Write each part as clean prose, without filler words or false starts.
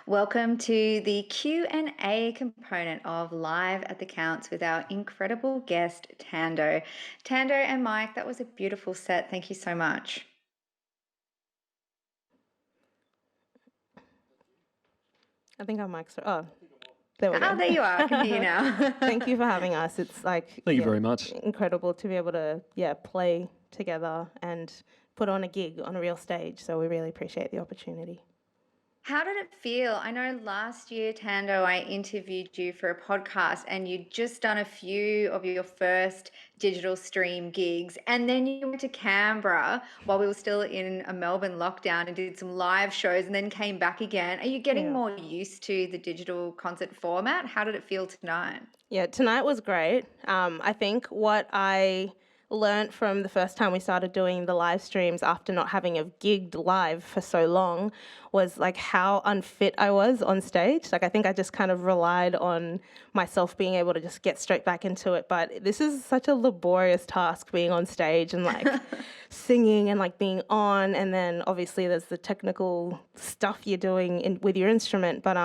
Welcome to the Q&A component of Live at the Counts with our incredible guest, Thando. Thando and Mike, that was a beautiful set. Thank you so much. I think our mics are. Oh, there we go. Oh, there you are. I can hear you now. Thank you for having us. It's like Thank you very much. incredible to be able to play together and put on a gig on a real stage. So we really appreciate the opportunity. How did it feel? I know last year, Thando, I interviewed you for a podcast and you'd just done a few of your first digital stream gigs. And then you went to Canberra while we were still in a Melbourne lockdown and did some live shows and then came back again. Are you getting Yeah. more used to the digital concert format? How did it feel tonight? Yeah, tonight was great. I think what I learned from the first time we started doing the live streams after not having a gigged live for so long was like how unfit I was on stage. Like I think I just kind of relied on myself being able to just get straight back into it. But this is such a laborious task being on stage and like singing and like being on, and then obviously there's the technical stuff you're doing with your instrument. But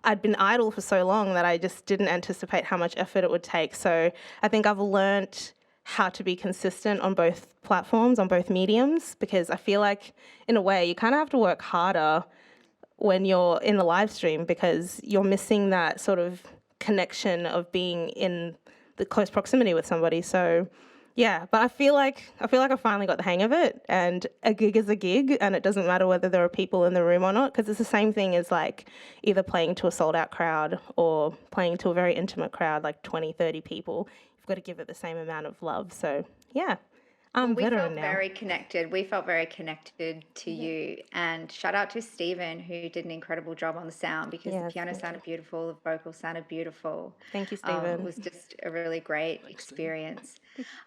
I'd been idle for so long that I just didn't anticipate how much effort it would take. So I think I've learnt how to be consistent on both platforms, on both mediums, because I feel like in a way you kind of have to work harder when you're in the live stream because you're missing that sort of connection of being in the close proximity with somebody. So yeah, but I feel like I finally got the hang of it, and a gig is a gig, and it doesn't matter whether there are people in the room or not, because it's the same thing as like either playing to a sold out crowd or playing to a very intimate crowd, like 20, 30 people. You've got to give it the same amount of love. So yeah, I'm We veteran felt now. very connected. We felt very connected to you. And shout out to Stephen, who did an incredible job on the sound because the Yes, piano thank sounded beautiful, the vocals sounded beautiful. Thank you, It Stephen. was just a really great Stephen. experience.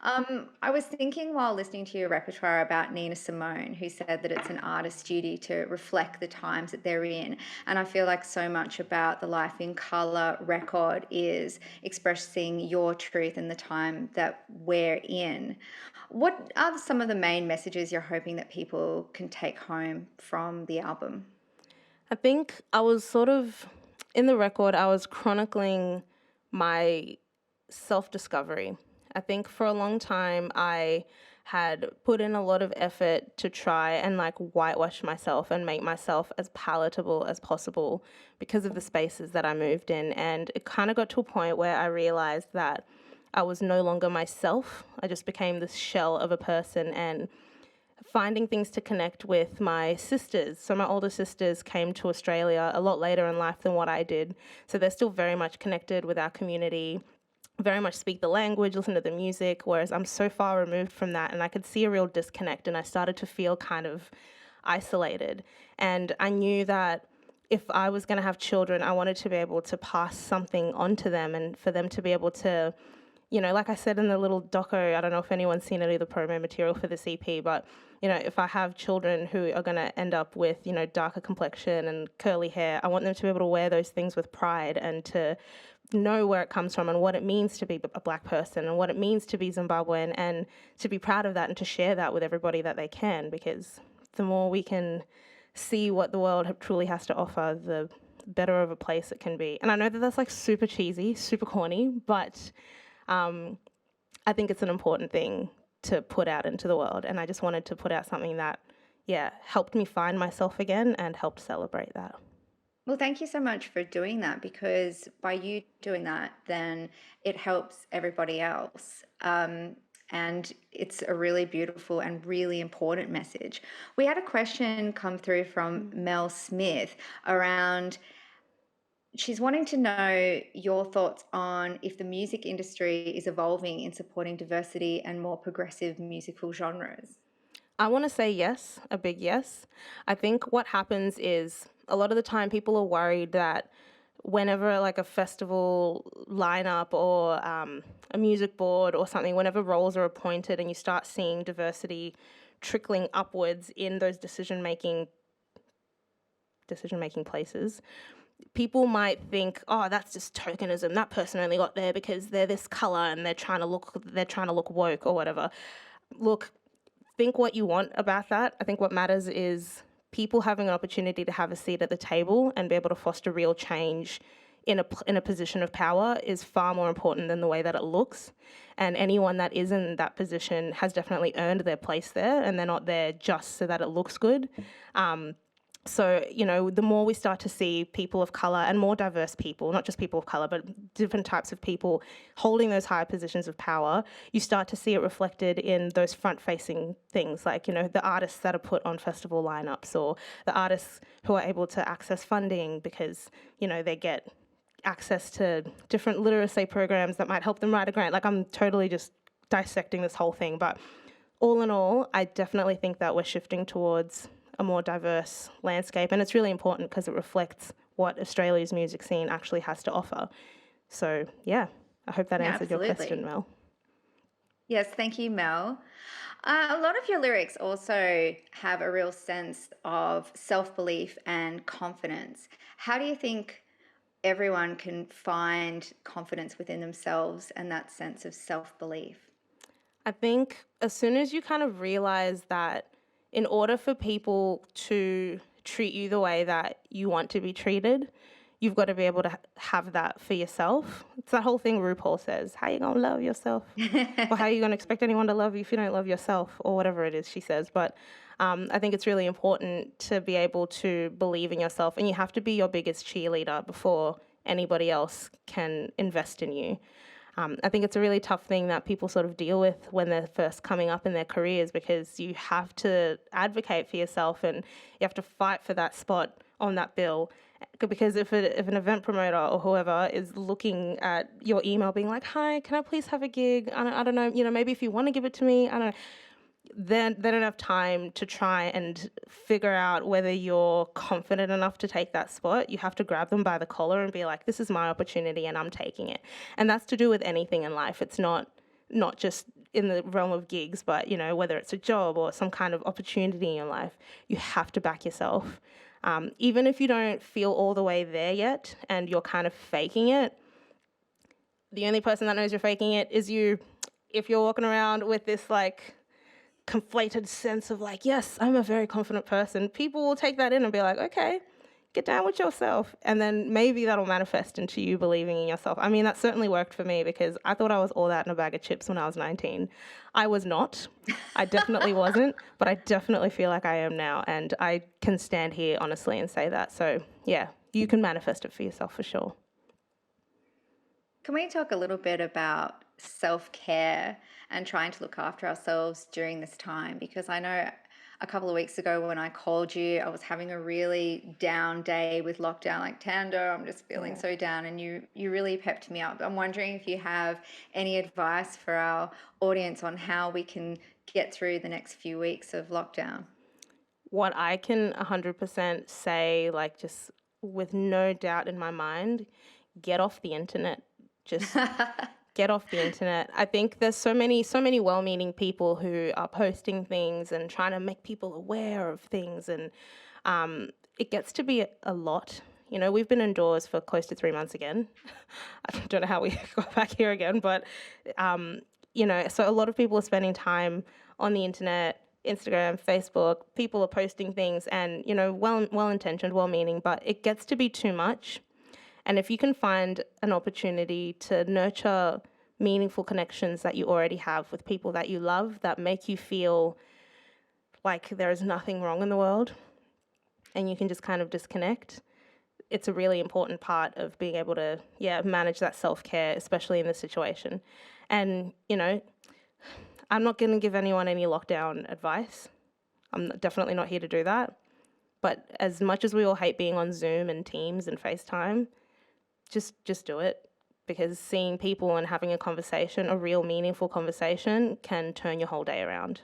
I was thinking while listening to your repertoire about Nina Simone, who said that it's an artist's duty to reflect the times that they're in. And I feel like so much about the Life in Colour record is expressing your truth in the time that we're in. What are some of the main messages you're hoping that people can take home from the album? I think I was sort of in the record, I was chronicling my self discovery. I think for a long time, I had put in a lot of effort to try and like whitewash myself and make myself as palatable as possible because of the spaces that I moved in. And it kind of got to a point where I realized that I was no longer myself. I just became this shell of a person, and finding things to connect with my sisters. So my older sisters came to Australia a lot later in life than what I did. So they're still very much connected with our community, very much speak the language, listen to the music, whereas I'm so far removed from that, and I could see a real disconnect, and I started to feel kind of isolated. And I knew that if I was going to have children, I wanted to be able to pass something on to them and for them to be able to, like I said in the little doco, I don't know if anyone's seen any of the promo material for this EP, but, if I have children who are going to end up with, darker complexion and curly hair, I want them to be able to wear those things with pride and to know where it comes from and what it means to be a Black person and what it means to be Zimbabwean, and to be proud of that and to share that with everybody that they can, because the more we can see what the world truly has to offer, the better of a place it can be. And I know that that's like super cheesy, super corny, but I think it's an important thing to put out into the world. And I just wanted to put out something that, helped me find myself again and helped celebrate that. Well, thank you so much for doing that, because by you doing that, then it helps everybody else. And it's a really beautiful and really important message. We had a question come through from Mel Smith around, she's wanting to know your thoughts on if the music industry is evolving in supporting diversity and more progressive musical genres. I want to say yes, a big yes. I think what happens is a lot of the time people are worried that whenever like a festival lineup or a music board or something, whenever roles are appointed and you start seeing diversity trickling upwards in those decision-making places, people might think, oh, that's just tokenism. That person only got there because they're this color and they're trying to look woke or whatever. Look, think what you want about that. I think what matters is people having an opportunity to have a seat at the table and be able to foster real change in a position of power is far more important than the way that it looks. And anyone that is in that position has definitely earned their place there, and they're not there just so that it looks good. So, the more we start to see people of color and more diverse people, not just people of color, but different types of people holding those higher positions of power, you start to see it reflected in those front-facing things like, the artists that are put on festival lineups, or the artists who are able to access funding because, they get access to different literacy programs that might help them write a grant. Like, I'm totally just dissecting this whole thing, but all in all, I definitely think that we're shifting towards a more diverse landscape, and it's really important because it reflects what Australia's music scene actually has to offer. So, yeah, I hope that Yeah, answered your question, absolutely. Mel. Yes, thank you, Mel. A lot of your lyrics also have a real sense of self belief and confidence. How do you think everyone can find confidence within themselves and that sense of self belief? I think as soon as you kind of realize that in order for people to treat you the way that you want to be treated, you've got to be able to have that for yourself. It's that whole thing RuPaul says, how you going to love yourself? Well, how are you going to expect anyone to love you if you don't love yourself, or whatever it is she says? But I think it's really important to be able to believe in yourself, and you have to be your biggest cheerleader before anybody else can invest in you. I think it's a really tough thing that people sort of deal with when they're first coming up in their careers, because you have to advocate for yourself and you have to fight for that spot on that bill. Because if an event promoter or whoever is looking at your email being like, hi, can I please have a gig? I don't know, maybe if you want to give it to me, I don't know, then they don't have time to try and figure out whether you're confident enough to take that spot. You have to grab them by the collar and be like, this is my opportunity and I'm taking it. And that's to do with anything in life. It's not just in the realm of gigs, but whether it's a job or some kind of opportunity in your life, you have to back yourself. Even if you don't feel all the way there yet and you're kind of faking it, the only person that knows you're faking it is you. If you're walking around with this like conflated sense of like, yes, I'm a very confident person, people will take that in and be like, okay, get down with yourself. And then maybe that'll manifest into you believing in yourself. I mean, that certainly worked for me because I thought I was all that in a bag of chips when I was 19. I was not. I definitely wasn't, but I definitely feel like I am now. And I can stand here honestly and say that. So yeah, you can manifest it for yourself for sure. Can we talk a little bit about self care and trying to look after ourselves during this time? Because I know a couple of weeks ago when I called you, I was having a really down day with lockdown, like Thando, I'm just feeling Yeah. so down, and you really pepped me up. I'm wondering if you have any advice for our audience on how we can get through the next few weeks of lockdown. What I can 100% say, like just with no doubt in my mind, get off the internet. Just get off the internet. I think there's so many well-meaning people who are posting things and trying to make people aware of things, and it gets to be a lot. We've been indoors for close to 3 months again. I don't know how we got back here again, but so a lot of people are spending time on the internet, Instagram, Facebook. People are posting things, and well-intentioned, well-meaning, but it gets to be too much. And if you can find an opportunity to nurture meaningful connections that you already have with people that you love, that make you feel like there is nothing wrong in the world, and you can just kind of disconnect, it's a really important part of being able to, yeah, manage that self-care, especially in this situation. And, I'm not going to give anyone any lockdown advice. I'm definitely not here to do that. But as much as we all hate being on Zoom and Teams and FaceTime, just do it, because seeing people and having a conversation, a real meaningful conversation, can turn your whole day around.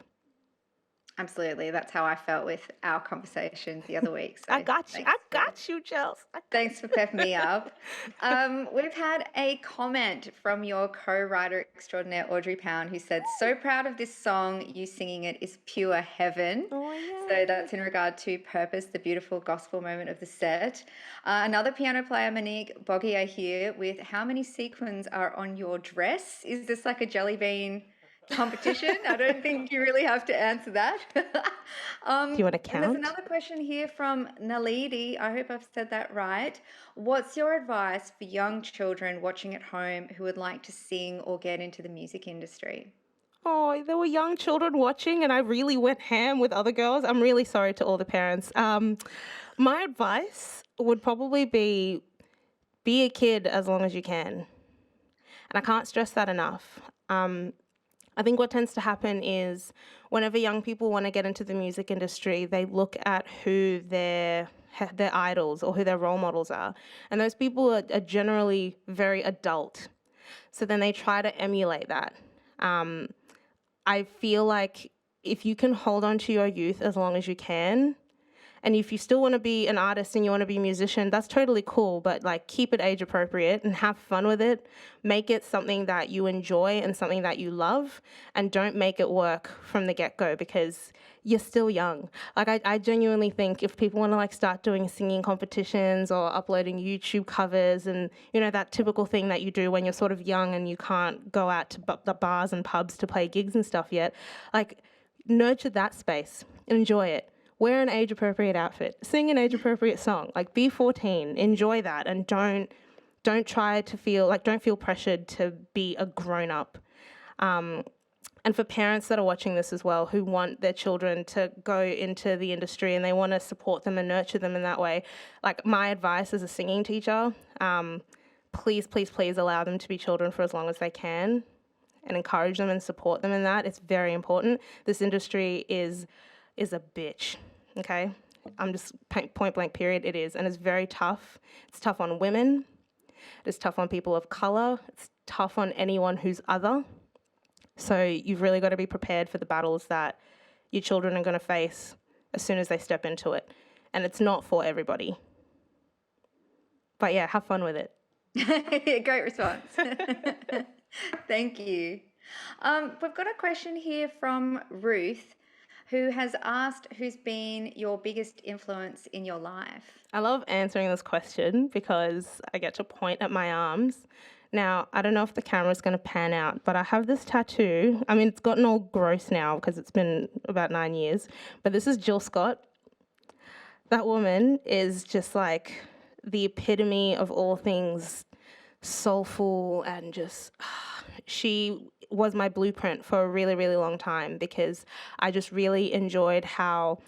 Absolutely. That's how I felt with our conversation the other week. I So got you. thanks I for got you, Chels. Thanks for pepping me up. We've had a comment from your co-writer extraordinaire, Audrey Pound, who said, so proud of this song. You singing it is pure heaven. Oh So yeah. that's in regard to Purpose, the beautiful gospel moment of the set. Another piano player, Monique Boggier here, with how many sequins are on your dress? Is this like a jelly bean competition. I don't think you really have to answer that. Do you want to And there's count? another question here from Nalidi. I hope I've said that right. What's your advice for young children watching at home who would like to sing or get into the music industry? Oh, there were young children watching, and I really went ham with other girls. I'm really sorry to all the parents. My advice would probably be a kid as long as you can. And I can't stress that enough. I think what tends to happen is whenever young people want to get into the music industry, they look at who their idols or who their role models are. And those people are generally very adult. So then they try to emulate that. Um, I feel like if you can hold on to your youth as long as you can, and if you still want to be an artist and you want to be a musician, that's totally cool, but like keep it age appropriate and have fun with it. Make it something that you enjoy and something that you love, and don't make it work from the get-go because you're still young. Like I genuinely think if people want to like start doing singing competitions or uploading YouTube covers and that typical thing that you do when you're sort of young and you can't go out to the bars and pubs to play gigs and stuff yet, like nurture that space, enjoy it. Wear an age appropriate outfit, sing an age appropriate song, like be 14, enjoy that, and don't try to feel like, don't feel pressured to be a grown up. And for parents that are watching this as well, who want their children to go into the industry and they want to support them and nurture them in that way, like my advice as a singing teacher, please, please, please allow them to be children for as long as they can and encourage them and support them in that. It's very important. This industry is a bitch, okay? I'm just point blank period, it is. And it's very tough. It's tough on women. It's tough on people of color. It's tough on anyone who's other. So you've really got to be prepared for the battles that your children are going to face as soon as they step into it. And it's not for everybody. But yeah, have fun with it. Great response. Thank you. We've got a question here from Ruth, who has asked who's been your biggest influence in your life. I love answering this question because I get to point at my arms. Now, I don't know if the camera's going to pan out, but I have this tattoo. I mean, it's gotten all gross now because it's been about 9 years, but this is Jill Scott. That woman is just like the epitome of all things soulful and just she was my blueprint for a really, really long time because I just really enjoyed how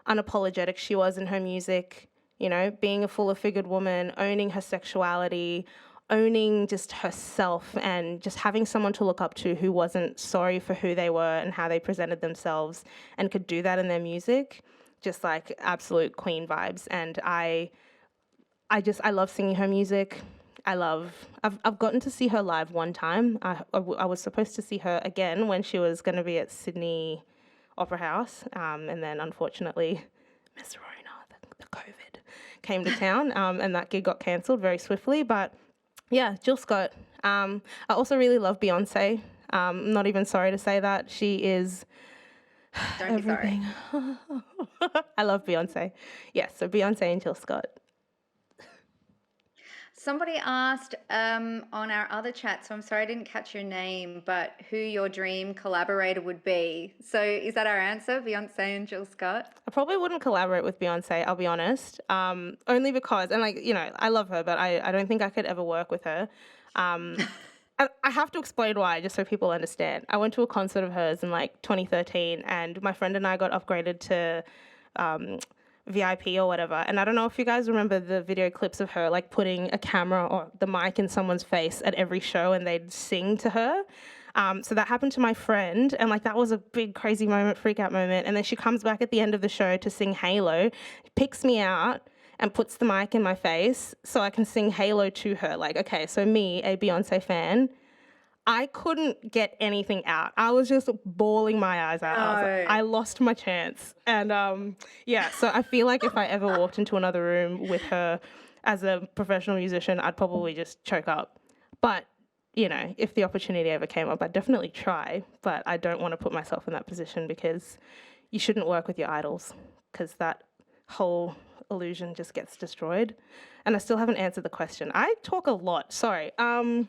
unapologetic she was in her music, being a fuller figured woman, owning her sexuality, owning just herself, and just having someone to look up to who wasn't sorry for who they were and how they presented themselves and could do that in their music. Just like absolute queen vibes. And I love singing her music. I've gotten to see her live one time. I was supposed to see her again when she was going to be at Sydney Opera House, and then unfortunately, Miss Rona, the COVID, came to town, and that gig got cancelled very swiftly. But yeah, Jill Scott. I also really love Beyonce. I'm not even sorry to say that. She is Don't be sorry. everything. I love Beyonce. Yeah, so Beyonce and Jill Scott. Somebody asked on our other chat, so I'm sorry I didn't catch your name, but who your dream collaborator would be. So is that our answer, Beyonce and Jill Scott? I probably wouldn't collaborate with Beyonce, I'll be honest. Only because, and I love her, but I don't think I could ever work with her. I have to explain why, just so people understand. I went to a concert of hers in like 2013, and my friend and I got upgraded to VIP or whatever. And I don't know if you guys remember the video clips of her like putting a camera or the mic in someone's face at every show and they'd sing to her. So that happened to my friend, and like that was a big crazy moment, freak out moment. And then she comes back at the end of the show to sing Halo, picks me out and puts the mic in my face so I can sing Halo to her. Like, okay, so me, a Beyonce fan, I couldn't get anything out. I was just bawling my eyes out. I was like, I lost my chance. And yeah, so I feel like if I ever walked into another room with her as a professional musician, I'd probably just choke up. But, if the opportunity ever came up, I'd definitely try. But I don't want to put myself in that position because you shouldn't work with your idols because that whole illusion just gets destroyed. And I still haven't answered the question. I talk a lot. Sorry. My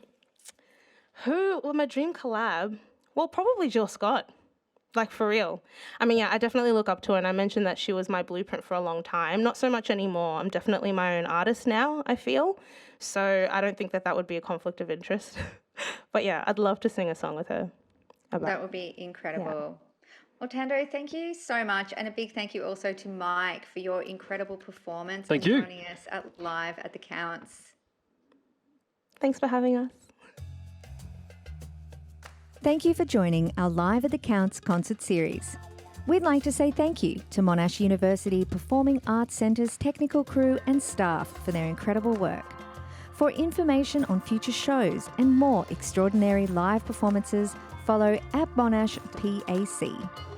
dream collab Well, probably Jill Scott. Like, for real. I mean, yeah, I definitely look up to her, and I mentioned that she was my blueprint for a long time. Not so much anymore. I'm definitely my own artist now, I feel. So I don't think that that would be a conflict of interest. But yeah, I'd love to sing a song with her about, That would be yeah. incredible. Well, Thando, thank you so much. And a big thank you also to Mike for your incredible performance Thank and you. joining us live at the Counts. Thanks for having us. Thank you for joining our Live at the Counts concert series. We'd like to say thank you to Monash University Performing Arts Centre's technical crew and staff for their incredible work. For information on future shows and more extraordinary live performances, follow @Monash PAC.